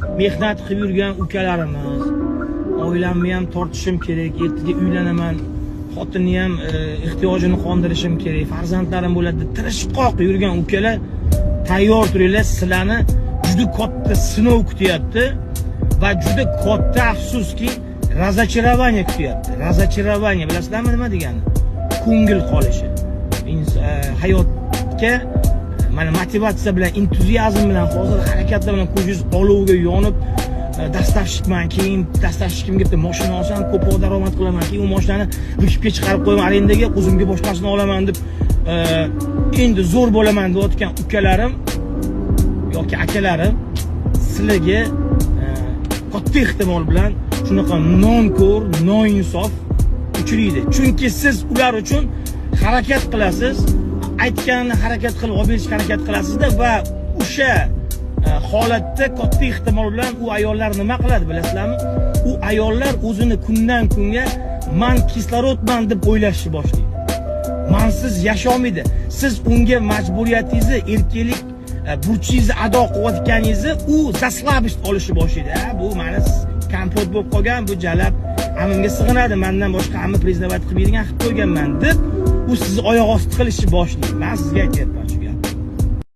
Mehnat qilib yurgan ukalarimiz, oilamni ham tortishim kerak, ertaga uylanaman, xotinni ham ehtiyojini qondirishim kerak, farzandlarim bo'ladi deb tirishqoq yurgan ukalar, tayyor turinglar, sizlarni juda katta sinov kutyapti va juda katta afsuski razochirovание kutyapti. Razochirovание bilasizlarmi nima degani? Ko'ngil qolishi. Hayotga mana motivatsiya bilan, entuziazm bilan, hozir harakatlar bilan ko'zingiz olovga yonib, dastavshikman, keyin dastavshikimga bitta mashina olsam, ko'proq daromad qilaman, keyin u mashinani vikipga chiqarib qo'yaman arendaga, o'zimga boshqasini olaman deb, endi zo'r bo'laman deyotgan ukalarim yoki akalarim sizlarga katta ehtimol bilan shunaqa nonko'r, noinsof uchraydi. Chunki siz ular uchun harakat qilasiz, aytganini harakat qilib olib berishga harakat qilasizda va o'sha holatda katta ehtimol bilan u ayollar nima qiladi bilasizlarmi? U ayollar o'zini kundan kunga men kislorodman deb o'ylashni boshlaydi. Mansiz yasholmaydi. Siz unga majburiyatingizni, erkaklik burchingizni ado qilayotganingizni u zaslabist olishni boshlaydi. Bu meni kompot bo'lib qolgan, bu jalab amimga sig'inadi, mendan boshqa ammi prezident qilib bergan qilib qo'yganman deb u sizni oyoq osti qilishni boshlaydi. Men sizga aytyapman shu gapni.